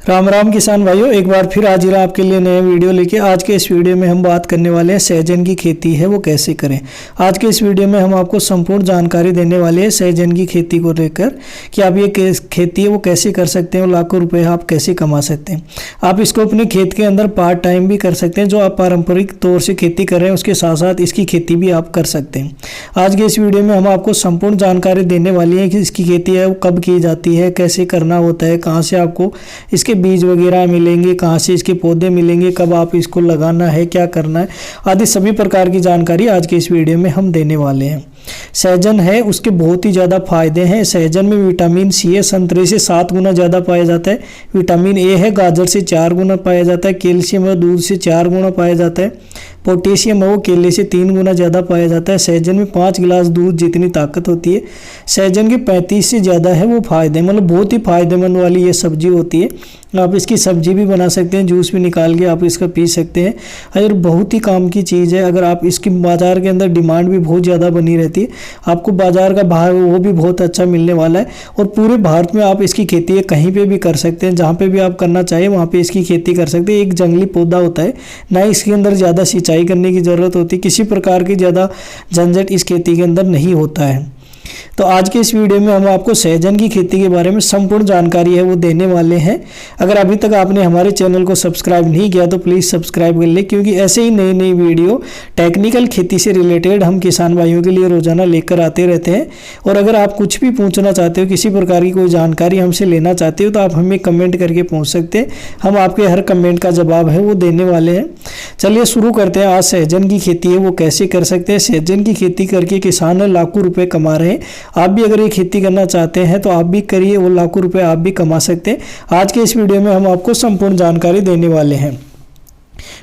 राम राम किसान भाइयों, एक बार फिर हाजिर आपके लिए नया वीडियो लेके। आज के इस वीडियो में हम बात करने वाले हैं सहजन की खेती है वो कैसे करें। आज के इस वीडियो में हम आपको संपूर्ण जानकारी देने वाले हैं सहजन की खेती को लेकर कि आप ये खेती है वो कैसे कर सकते हैं और लाखों रुपए आप कैसे कमा सकते हैं। आप इसको अपने खेत के अंदर पार्ट टाइम भी कर सकते हैं। जो आप पारंपरिक तौर से खेती कर रहे हैं उसके साथ साथ इसकी खेती भी आप कर सकते हैं। आज के इस वीडियो में हम आपको संपूर्ण जानकारी देने वाली है कि इसकी खेती है वो कब की जाती है, कैसे करना होता है, कहाँ से आपको इसके बीज वगैरह मिलेंगे, कहाँ से इसके पौधे मिलेंगे, कब आप इसको लगाना है, क्या करना है, आदि सभी प्रकार की जानकारी आज के इस वीडियो में हम देने वाले हैं। सहजन है उसके बहुत ही ज़्यादा फायदे हैं। सहजन में विटामिन सी है, संतरे से 7 गुना ज़्यादा पाया जाता है। विटामिन ए है, गाजर से 4 गुना पाया जाता है। कैल्शियम है, दूध से 4 गुना पाया जाता है। पोटेशियम है वो केले से 3 गुना ज़्यादा पाया जाता है। सहजन में 5 गिलास दूध जितनी ताकत होती है। सहजन के 35 से ज़्यादा है वो फायदे, मतलब बहुत ही फायदेमंद वाली ये सब्जी होती है। आप इसकी सब्जी भी बना सकते हैं, जूस भी निकाल के आप इसका पी सकते हैं और बहुत ही काम की चीज़ है। अगर आप इसकी बाज़ार के अंदर डिमांड भी बहुत ज़्यादा बनी रहती है, आपको बाज़ार का भाव वो भी बहुत अच्छा मिलने वाला है। और पूरे भारत में आप इसकी खेती है कहीं पे भी कर सकते हैं, जहाँ पे भी आप करना चाहें वहाँ पे इसकी खेती कर सकते हैं। एक जंगली पौधा होता है, ना इसके अंदर ज़्यादा सिंचाई करने की ज़रूरत होती, किसी प्रकार की ज़्यादा झंझट इस खेती के अंदर नहीं होता है। तो आज के इस वीडियो में हम आपको सहजन की खेती के बारे में संपूर्ण जानकारी है वो देने वाले हैं। अगर अभी तक आपने हमारे चैनल को सब्सक्राइब नहीं किया तो प्लीज़ सब्सक्राइब कर लें, क्योंकि ऐसे ही नई नई वीडियो टेक्निकल खेती से रिलेटेड हम किसान भाइयों के लिए रोजाना लेकर आते रहते हैं। और अगर आप कुछ भी पूछना चाहते हो, किसी प्रकार की कोई जानकारी हमसे लेना चाहते हो, तो आप हमें कमेंट करके पूछ सकते हैं। हम आपके हर कमेंट का जवाब है वो देने वाले हैं। चलिए शुरू करते हैं। आज सहजन की खेती है वो कैसे कर सकते हैं। सहजन की खेती करके किसान लाखों रुपए कमा रहे हैं। आप भी अगर ये खेती करना चाहते हैं तो आप भी करिए, वो लाखों रुपए आप भी कमा सकते हैं। आज के इस वीडियो में हम आपको संपूर्ण जानकारी देने वाले हैं।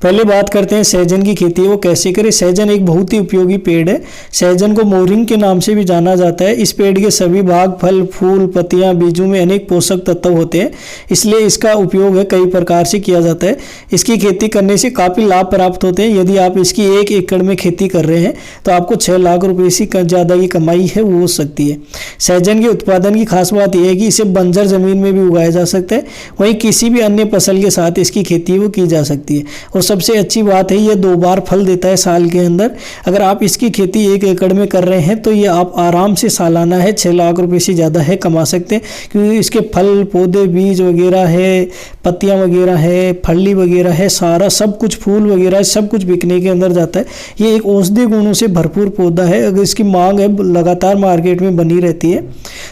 पहले बात करते हैं सहजन की खेती वो कैसे करें। सहजन एक बहुत ही उपयोगी पेड़ है। सहजन को मोरिंग के नाम से भी जाना जाता है। इस पेड़ के सभी भाग, फल, फूल, पत्तियां, बीजों में अनेक पोषक तत्व होते हैं, इसलिए इसका उपयोग है कई प्रकार से किया जाता है। इसकी खेती करने से काफ़ी लाभ प्राप्त होते हैं। यदि आप इसकी 1 एकड़ में खेती कर रहे हैं तो आपको 6 लाख रुपये से ज़्यादा की कमाई है वो हो सकती है। सहजन के उत्पादन की खास बात यह है कि इसे बंजर जमीन में भी उगाया जा सकता है, वहीं किसी भी अन्य फसल के साथ इसकी खेती वो की जा सकती है। और सबसे अच्छी बात है ये 2 बार फल देता है साल के अंदर। अगर आप इसकी खेती 1 एकड़ में कर रहे हैं तो ये आप आराम से सालाना है 6 लाख रुपए से ज़्यादा है कमा सकते हैं, क्योंकि इसके फल, पौधे, बीज वगैरह है, पत्तियां वगैरह है, फली वगैरह है, सारा सब कुछ, फूल वगैरह सब कुछ बिकने के अंदर जाता है। ये एक औषधीय गुणों से भरपूर पौधा है। अगर इसकी मांग है लगातार मार्केट में बनी रहती है,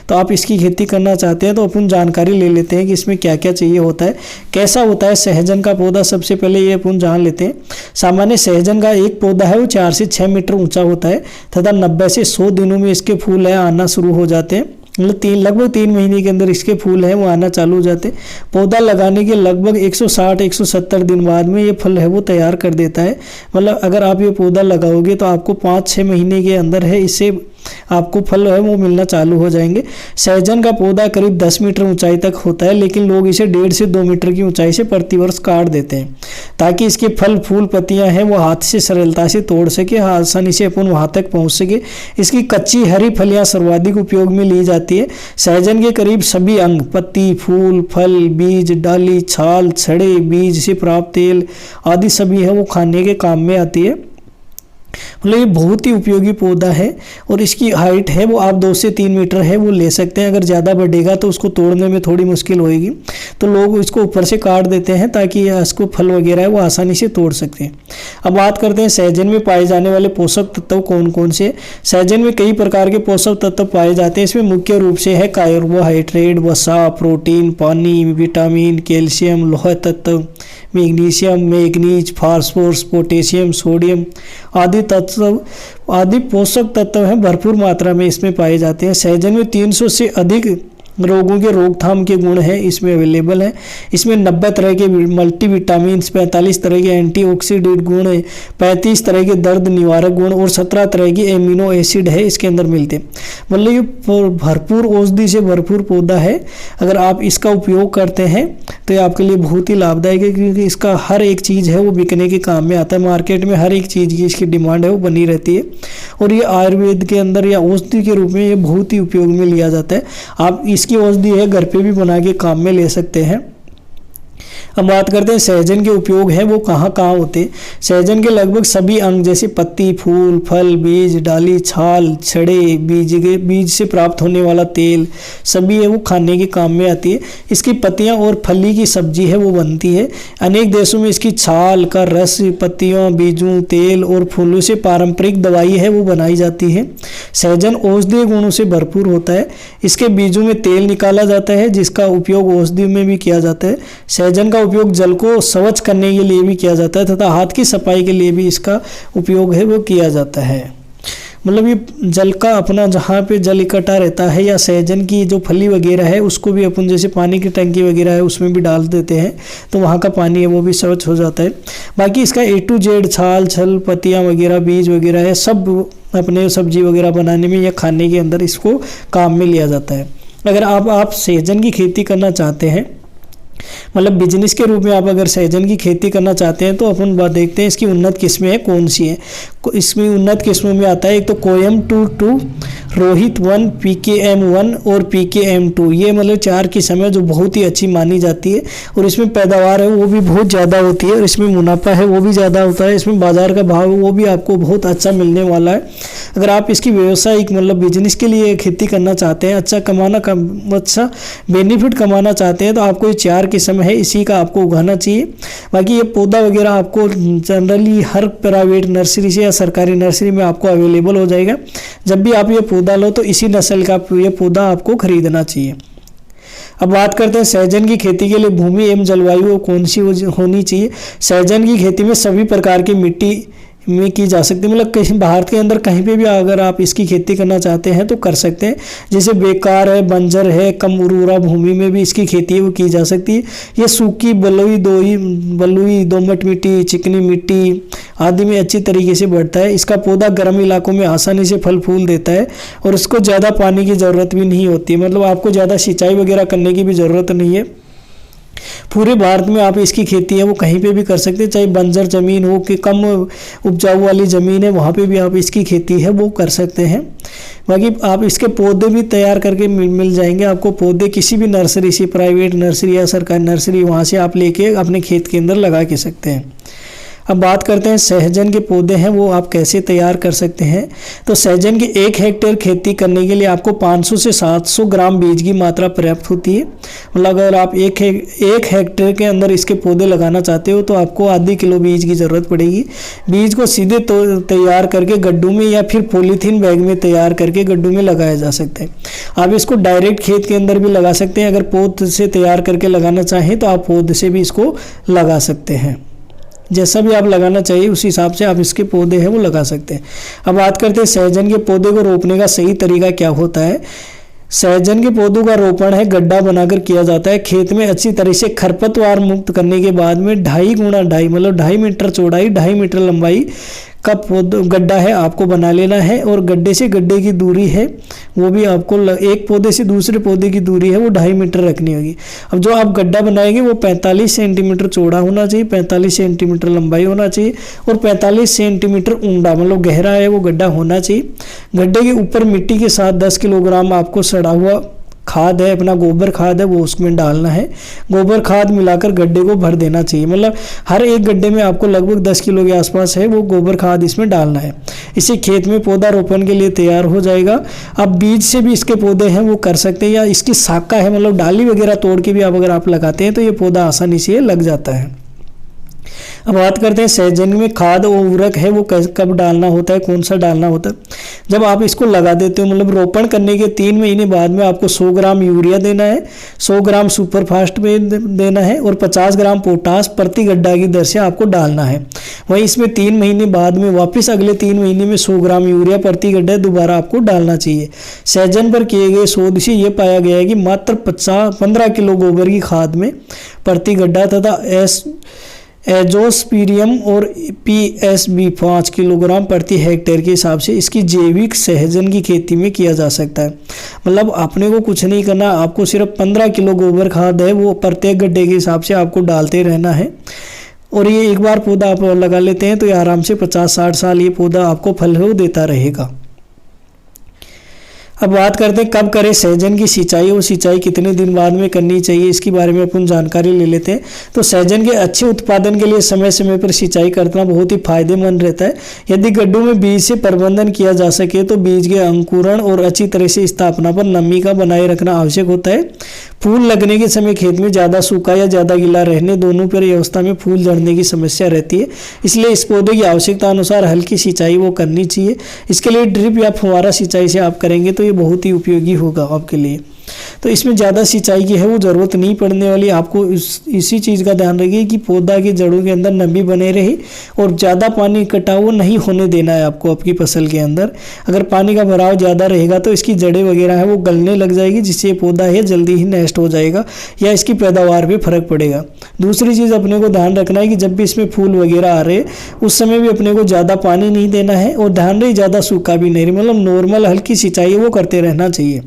तो आप इसकी खेती करना चाहते हैं तो अपन जानकारी ले लेते हैं कि इसमें क्या क्या चाहिए होता है, कैसा होता है सहजन का पौधा। सबसे पहले ये अपन जान लेते हैं। सामान्य सहजन का एक पौधा है वो 4 से 6 मीटर ऊंचा होता है तथा 90 से 100 दिनों में इसके फूल है आना शुरू हो जाते हैं। मतलब लगभग 3 महीने के अंदर इसके फूल हैं वो आना चालू हो जाते हैं। पौधा लगाने के लगभग 160-170 दिन बाद में ये फल है वो तैयार कर देता है। मतलब अगर आप ये पौधा लगाओगे तो आपको 5-6 महीने के अंदर है इससे आपको फल है वो मिलना चालू हो जाएंगे। सहजन का पौधा करीब 10 मीटर ऊंचाई तक होता है, लेकिन लोग इसे 1.5 से 2 मीटर की ऊंचाई से प्रतिवर्ष काट देते हैं, ताकि इसके फल, फूल, पत्तियां हैं वो हाथ से सरलता से तोड़ सके, आसानी से अपन वहां तक पहुंच सके। इसकी कच्ची हरी फलियां सर्वाधिक उपयोग में ली जाती है। सहजन के करीब सभी अंग, पत्ती, फूल, फल, बीज, डाली, छाल, छड़े, बीज से प्राप्त तेल आदि सभी है वो खाने के काम में आती है। मतलब ये बहुत ही उपयोगी पौधा है। और इसकी हाइट है वो आप 2 से 3 मीटर है वो ले सकते हैं। अगर ज़्यादा बढ़ेगा तो उसको तोड़ने में थोड़ी मुश्किल होएगी, तो लोग इसको ऊपर से काट देते हैं ताकि इसको फल वगैरह है वो आसानी से तोड़ सकते हैं। अब बात करते हैं सहजन में पाए जाने वाले पोषक तत्व कौन कौन से। सहजन में कई प्रकार के पोषक तत्व पाए जाते हैं। इसमें मुख्य रूप से है कार्बोहाइड्रेट, वसा, प्रोटीन, पानी, विटामिन, कैल्शियम, लौह तत्व, magnesium, manganese, phosphorus, potassium, sodium आदि पोषक तत्व हैं भरपूर मात्रा में इसमें पाए जाते हैं। सहजन में 300 से अधिक रोगों के रोकथाम के गुण हैं इसमें अवेलेबल है। इसमें 90 तरह के मल्टीविटामिन, 45 तरह के एंटीऑक्सीडेंट गुण है, 35 तरह के दर्द निवारक गुण और 17 तरह के एमिनो एसिड है इसके अंदर मिलते हैं। मतलब ये भरपूर औषधि से भरपूर पौधा है। अगर आप इसका उपयोग करते हैं तो ये आपके लिए बहुत ही लाभदायक है, क्योंकि इसका हर एक चीज़ है वो बिकने के काम में आता है। मार्केट में हर एक चीज़ की इसकी डिमांड है वो बनी रहती है। और ये आयुर्वेद के अंदर या औषधि के रूप में ये बहुत ही उपयोग में लिया जाता है। आप इसकी औषधि है घर पे भी बना के काम में ले सकते हैं। अब बात करते हैं सहजन के उपयोग है वो कहाँ कहाँ होते हैं। सहजन के लगभग सभी अंग जैसे पत्ती, फूल, फल, बीज, डाली, छाल, छड़े, बीज से प्राप्त होने वाला तेल सभी है वो खाने के काम में आती है। इसकी पत्तियां और फली की सब्जी है वो बनती है। अनेक देशों में इसकी छाल का रस, पत्तियों, बीजों, तेल और फूलों से पारंपरिक दवाई है वो बनाई जाती है। सहजन औषधीय गुणों से भरपूर होता है। इसके बीजों में तेल निकाला जाता है जिसका उपयोग औषधि में भी किया जाता है। सहजन का उपयोग जल को स्वच्छ करने के लिए भी किया जाता है तथा हाथ की सफाई के लिए भी इसका उपयोग है वो किया जाता है। मतलब ये जल का अपना जहाँ पे जल इकट्ठा रहता है या सहजन की जो फली वगैरह है उसको भी अपन जैसे पानी की टंकी वगैरह है उसमें भी डाल देते हैं तो वहाँ का पानी है वो भी स्वच्छ हो जाता है। बाकी इसका A to Z छाल, छल, पत्तियाँ वगैरह, बीज वगैरह है सब अपने सब्जी वगैरह बनाने में या खाने के अंदर इसको काम में लिया जाता है। अगर आप सहजन की खेती करना चाहते हैं, मतलब बिजनेस के रूप में आप अगर सहजन की खेती करना चाहते हैं, तो अपन बात देखते हैं इसकी उन्नत किस्में हैं कौन सी हैं। इसमें उन्नत किस्मों में आता है एक तो कोयम-2, रोहित 1, PKM1 और PKM2। ये मतलब 4 किस्म है जो बहुत ही अच्छी मानी जाती है और इसमें पैदावार है वो भी बहुत ज़्यादा होती है और इसमें मुनाफा है वो भी ज़्यादा होता है। इसमें बाजार का भाव वो भी आपको बहुत अच्छा मिलने वाला है। अगर आप इसकी व्यवसायिक मतलब बिजनेस के लिए खेती करना चाहते हैं, अच्छा बेनिफिट कमाना चाहते हैं, तो आपको ये 4 किस्म है इसी का आपको उगाना चाहिए। बाकी ये पौधा वगैरह आपको जनरली हर प्राइवेट नर्सरी से या सरकारी नर्सरी में आपको अवेलेबल हो जाएगा। जब भी आप ये पौधा लो तो इसी नस्ल का ये पौधा आपको खरीदना चाहिए। अब बात करते हैं सहजन की खेती के लिए भूमि एवं जलवायु कौन सी होनी चाहिए। सहजन की खेती में सभी प्रकार की मिट्टी में की जा सकती है। मतलब कहीं भारत के अंदर कहीं पे भी अगर आप इसकी खेती करना चाहते हैं तो कर सकते हैं। जैसे बेकार है, बंजर है, कम उर्वरा भूमि में भी इसकी खेती है वो की जा सकती है। ये सूखी, बलुई, दोमट मिट्टी, चिकनी मिट्टी आदि में अच्छी तरीके से बढ़ता है। इसका पौधा गर्म इलाकों में आसानी से फल फूल देता है और इसको ज़्यादा पानी की ज़रूरत भी नहीं होती है। मतलब आपको ज़्यादा सिंचाई वगैरह करने की भी ज़रूरत नहीं है। पूरे भारत में आप इसकी खेती है वो कहीं पे भी कर सकते हैं, चाहे बंजर ज़मीन हो कि कम उपजाऊ वाली ज़मीन है वहाँ पे भी आप इसकी खेती है वो कर सकते हैं। बाकी आप इसके पौधे भी तैयार करके मिल जाएंगे आपको। पौधे किसी भी नर्सरी से, प्राइवेट नर्सरी या सरकारी नर्सरी, वहाँ से आप लेके अपने खेत के अंदर लगा के सकते हैं। अब बात करते हैं सहजन के पौधे हैं वो आप कैसे तैयार कर सकते हैं। तो सहजन की 1 हेक्टेयर खेती करने के लिए आपको 500 से 700 ग्राम बीज की मात्रा पर्याप्त होती है। मतलब अगर आप एक हेक्टेयर के अंदर इसके पौधे लगाना चाहते हो तो आपको आधी किलो बीज की ज़रूरत पड़ेगी। बीज को सीधे तैयार करके गड्ढों में या फिर पॉलीथीन बैग में तैयार करके गड्ढों में लगाया जा सकता है। आप इसको डायरेक्ट खेत के अंदर भी लगा सकते हैं। अगर पौध से तैयार करके लगाना चाहें तो आप पौध से भी इसको लगा सकते हैं। जैसा भी आप लगाना चाहिए उस हिसाब से आप इसके पौधे हैं वो लगा सकते हैं। अब बात करते हैं सहजन के पौधे को रोपने का सही तरीका क्या होता है। सहजन के पौधों का रोपण है गड्ढा बनाकर किया जाता है। खेत में अच्छी तरह से खरपतवार मुक्त करने के बाद में 2.5 गुणा 2.5 मतलब 2.5 मीटर चौड़ाई, 2.5 मीटर लंबाई का गड्ढा है आपको बना लेना है। और गड्ढे से गड्ढे की दूरी है वो भी आपको एक पौधे से दूसरे पौधे की दूरी है वो 2.5 मीटर रखनी होगी। अब जो आप गड्ढा बनाएंगे वो 45 सेंटीमीटर चौड़ा होना चाहिए, 45 सेंटीमीटर लंबाई होना चाहिए और 45 सेंटीमीटर ऊंडा मतलब गहरा है वो गड्ढा होना चाहिए। गड्ढे के ऊपर मिट्टी के साथ 10 किलोग्राम आपको सड़ा हुआ खाद है, अपना गोबर खाद है वो उसमें डालना है। गोबर खाद मिलाकर गड्ढे को भर देना चाहिए। मतलब हर एक गड्ढे में आपको लगभग 10 किलो के आसपास है वो गोबर खाद इसमें डालना है। इसे खेत में पौधा रोपण के लिए तैयार हो जाएगा। अब बीज से भी इसके पौधे हैं वो कर सकते हैं या इसकी शाखा है मतलब डाली वगैरह तोड़ के भी अगर आप लगाते हैं तो ये पौधा आसानी से लग जाता है। अब बात करते हैं सहजन में खाद और उर्वरक है वो कब डालना होता है, कौन सा डालना होता है। जब आप इसको लगा देते हो मतलब रोपण करने के 3 महीने बाद में आपको 100 ग्राम यूरिया देना है, 100 ग्राम सुपर फास्ट में देना है और 50 ग्राम पोटास प्रति गड्ढा की दर से आपको डालना है। वहीं इसमें 3 महीने बाद में वापस अगले 3 महीने में 100 ग्राम यूरिया प्रति गड्ढा दोबारा आपको डालना चाहिए। सहजन पर किए गए शोध से ये पाया गया है कि मात्र 15 किलो गोबर की खाद में प्रति गड्ढा तथा एजोस्पीरियम और PSB 5 किलोग्राम प्रति हेक्टेयर के हिसाब से इसकी जैविक सहजन की खेती में किया जा सकता है। मतलब आपने को कुछ नहीं करना, आपको सिर्फ 15 किलो गोबर खाद है वो प्रत्येक गड्ढे के हिसाब से आपको डालते रहना है। और ये एक बार पौधा आप लगा लेते हैं तो ये आराम से 50-60 साल ये पौधा आपको फल हो देता रहेगा। अब बात करते हैं कब करें सहजन की सिंचाई और सिंचाई कितने दिन बाद में करनी चाहिए, इसकी बारे में अपन जानकारी ले लेते हैं। तो सहजन के अच्छे उत्पादन के लिए समय समय पर सिंचाई करना बहुत ही फायदेमंद रहता है। यदि गड्ढों में बीज से प्रबंधन किया जा सके तो बीज के अंकुरण और अच्छी तरह से स्थापना पर नमी का बनाए रखना आवश्यक होता है। फूल लगने के समय खेत में ज़्यादा सूखा या ज़्यादा गीला रहने, दोनों पर अवस्था में फूल झड़ने की समस्या रहती है, इसलिए इस पौधे की आवश्यकता अनुसार हल्की सिंचाई वो करनी चाहिए। इसके लिए ड्रिप या फुहारा सिंचाई से आप करेंगे तो ये बहुत ही उपयोगी होगा आपके लिए। तो इसमें ज़्यादा सिंचाई की है वो ज़रूरत नहीं पड़ने वाली। आपको इसी चीज़ का ध्यान रखिए कि पौधा की जड़ों के अंदर नमी बने रहे और ज़्यादा पानी इकट्ठा वो नहीं होने देना है आपको आपकी फसल के अंदर। अगर पानी का भराव ज़्यादा रहेगा तो इसकी जड़ें वगैरह है वो गलने लग जाएगी, जिससे ये पौधा है जल्दी ही नष्ट हो जाएगा या इसकी पैदावार पे फर्क पड़ेगा। दूसरी चीज़ अपने को ध्यान रखना है कि जब भी इसमें फूल वगैरह आ रहे उस समय भी अपने को ज़्यादा पानी नहीं देना है और ध्यान रहे ज़्यादा सूखा भी नहीं, मतलब नॉर्मल हल्की सिंचाई वो करते रहना चाहिए।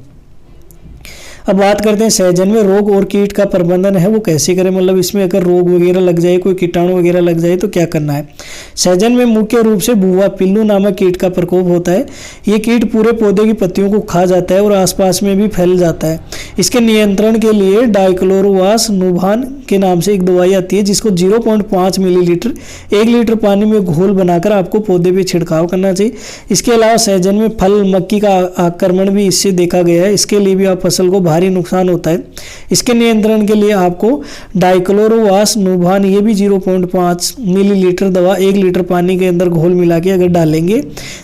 अब बात करते हैं सहजन में रोग और कीट का प्रबंधन है वो कैसे करें, मतलब इसमें अगर रोग वगैरह लग जाए, कोई कीटाणु वगैरह लग जाए तो क्या करना है। सहजन में मुख्य रूप से भुआ पिल्लू नामक कीट का प्रकोप होता है। ये कीट पूरे पौधे की पत्तियों को खा जाता है और आसपास में भी फैल जाता है। इसके नियंत्रण के लिए डाइक्लोरोवास नूभान के नाम से एक दवाई आती है, जिसको 0.5 मिलीलीटर 1 लीटर पानी में घोल बनाकर आपको पौधे पे छिड़काव करना चाहिए। इसके अलावा सहजन में फल मक्खी का आक्रमण भी इससे देखा गया है, इसके लिए भी आप फसल को भारी नुकसान होता है। इसके नियंत्रण के लिए आपको डाइक्लोरोवास नूभान ये भी 0.5 मिलीलीटर दवा 1 लीटर पानी के अंदर घोल मिला के अगर डालेंगे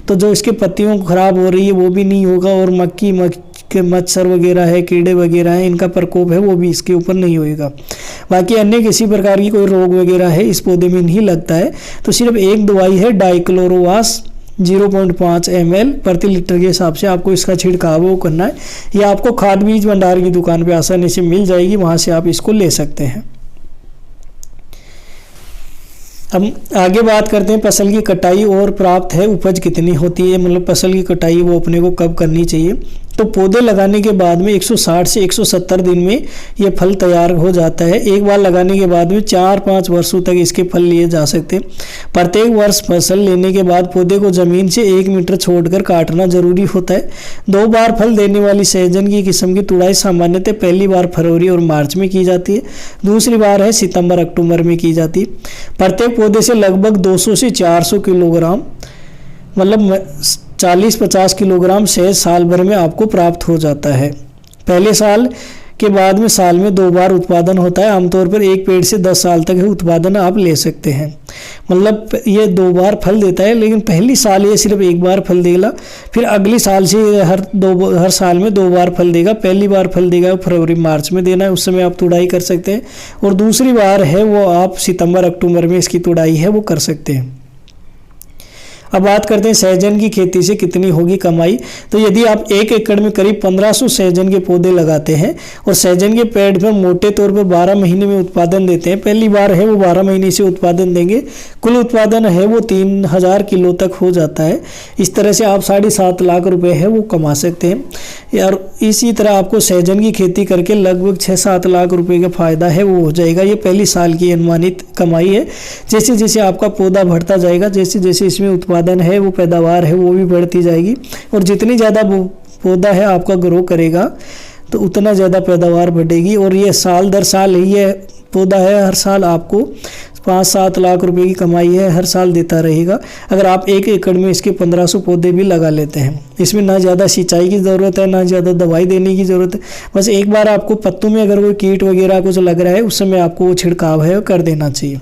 तो जो इसके पत्तियों खराब हो रही है वो भी नहीं होगा और मक्खी के मच्छर वगैरह है, कीड़े वगैरह हैं, इनका प्रकोप है वो भी इसके ऊपर नहीं होएगा। बाकी अन्य किसी प्रकार की कोई रोग वगैरह है इस पौधे में नहीं लगता है। तो सिर्फ एक दवाई है डाइक्लोरोवास 0.5 ml प्रति लीटर के हिसाब से आपको इसका छिड़काव वो करना है। यह आपको खाद बीज भंडार की दुकान पे आसानी से मिल जाएगी, वहाँ से आप इसको ले सकते हैं। अब आगे बात करते हैं फसल की कटाई और प्राप्त है उपज कितनी होती है, मतलब फसल की कटाई वो अपने को कब करनी चाहिए। तो पौधे लगाने के बाद में 160 से 170 दिन में ये फल तैयार हो जाता है। एक बार लगाने के बाद में 4-5 वर्षों तक इसके फल लिए जा सकते हैं। प्रत्येक वर्ष फसल लेने के बाद पौधे को ज़मीन से 1 मीटर छोड़कर काटना जरूरी होता है। 2 बार फल देने वाली सहजन की किस्म की तुड़ाई सामान्यतः पहली बार फरवरी और मार्च में की जाती है, दूसरी बार है सितंबर अक्टूबर में की जाती है। प्रत्येक पौधे से लगभग 200 से 400 किलोग्राम मतलब 40-50 किलोग्राम शहद साल भर में आपको प्राप्त हो जाता है। पहले साल के बाद में साल में 2 बार उत्पादन होता है। आमतौर पर एक पेड़ से 10 साल तक उत्पादन आप ले सकते हैं, मतलब ये 2 बार फल देता है, लेकिन पहली साल ये सिर्फ 1 बार फल देगा, फिर अगली साल से हर साल में 2 बार फल देगा। पहली बार फल देगा फरवरी मार्च में देना है, उस समय आप तुड़ाई कर सकते हैं, और दूसरी बार है वो आप सितंबर अक्टूबर में इसकी तुड़ाई है वो कर सकते हैं। अब बात करते हैं सहजन की खेती से कितनी होगी कमाई। तो यदि आप 1 एकड़ में करीब 1500 सहजन के पौधे लगाते हैं और सहजन के पेड़ पर मोटे तौर पर 12 महीने में उत्पादन देते हैं, पहली बार है वो 12 महीने से उत्पादन देंगे, कुल उत्पादन है वो 3000 किलो तक हो जाता है। इस तरह से आप 7.5 लाख रुपए है वो कमा सकते हैं। और इसी तरह आपको सहजन की खेती करके लगभग 6-7 लाख रुपए का फायदा है वो हो जाएगा। ये पहली साल की अनुमानित कमाई है। जैसे जैसे आपका पौधा बढ़ता जाएगा, जैसे जैसे इसमें उत्पादन है वो पैदावार है वो भी बढ़ती जाएगी, और जितनी ज़्यादा पौधा है आपका ग्रो करेगा तो उतना ज़्यादा पैदावार बढ़ेगी। और ये साल दर साल ही ये पौधा है, हर साल आपको 5-7 लाख रुपए की कमाई है हर साल देता रहेगा, अगर आप 1 एकड़ में इसके 1500 पौधे भी लगा लेते हैं। इसमें ना ज़्यादा सिंचाई की ज़रूरत है, ना ज़्यादा दवाई देने की ज़रूरत है, बस एक बार आपको पत्तों में अगर कोई कीट वगैरह कुछ लग रहा है उस समय आपको वो छिड़काव है कर देना चाहिए।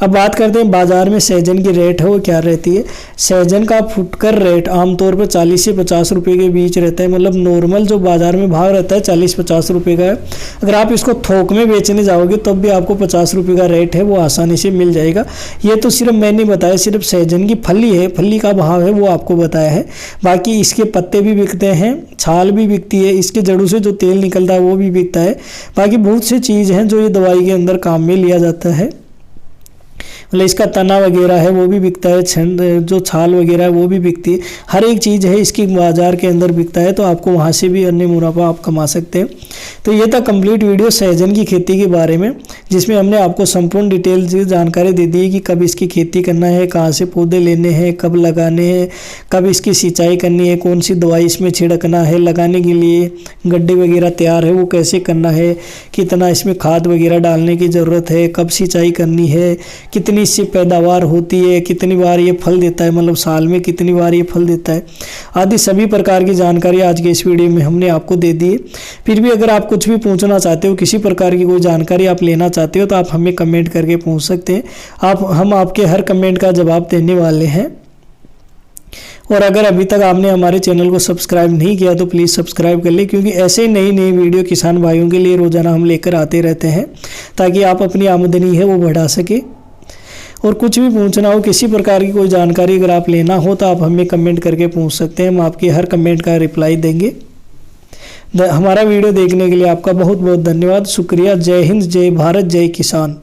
अब बात करते हैं बाजार में सहजन की रेट है वो क्या रहती है। सहजन का फुटकर रेट आमतौर पर 40 से 50 रुपये के बीच रहता है, मतलब नॉर्मल जो बाजार में भाव रहता है 40-50 रुपये का है। अगर आप इसको थोक में बेचने जाओगे तब भी आपको 50 रुपये का रेट है वो आसानी से मिल जाएगा। ये तो सिर्फ मैंने बताया, सिर्फ सहजन की फली है, फली का भाव है वो आपको बताया है। बाकी इसके पत्ते भी बिकते हैं, छाल भी बिकती है, इसके जड़ों से जो तेल निकलता है वो भी बिकता है। बाकी बहुत सी चीज़ हैं जो ये दवाई के अंदर काम में लिया जाता है मतलब इसका तना वगैरह है वो भी बिकता है, जो छाल वगैरह है वो भी बिकती है। हर एक चीज़ है इसकी बाज़ार के अंदर बिकता है, तो आपको वहाँ से भी अन्य मुनाफा आप कमा सकते हैं। तो ये था कंप्लीट वीडियो सहजन की खेती के बारे में, जिसमें हमने आपको संपूर्ण डिटेल से जानकारी दे दी है कि कब इसकी खेती करना है, कहाँ से पौधे लेने हैं, कब लगाने हैं, कब इसकी सिंचाई करनी है, कौन सी दवाई इसमें छिड़कना है, लगाने के लिए गड्ढे वगैरह तैयार है वो कैसे करना है, कितना इसमें खाद वगैरह डालने की ज़रूरत है, कब सिंचाई करनी है, कितनी इससे पैदावार होती है, कितनी बार ये फल देता है, मतलब साल में कितनी बार ये फल देता है, आदि सभी प्रकार की जानकारी आज के इस वीडियो में हमने आपको दे दी है। फिर भी अगर आप कुछ भी पूछना चाहते हो, किसी प्रकार की कोई जानकारी आप लेना चाहते हो, तो आप हमें कमेंट करके पूछ सकते हैं। हम आपके हर कमेंट का जवाब देने वाले हैं। और अगर अभी तक आपने हमारे चैनल को सब्सक्राइब नहीं किया तो प्लीज़ सब्सक्राइब कर ले, क्योंकि ऐसे नई नई वीडियो किसान भाइयों के लिए रोज़ाना हम लेकर आते रहते हैं, ताकि आप अपनी आमदनी है वो बढ़ा सके। और कुछ भी पूछना हो, किसी प्रकार की कोई जानकारी अगर आप लेना हो, तो आप हमें कमेंट करके पूछ सकते हैं। हम आपके हर कमेंट का रिप्लाई देंगे। हमारा वीडियो देखने के लिए आपका बहुत बहुत धन्यवाद, शुक्रिया। जय हिंद, जय भारत, जय किसान।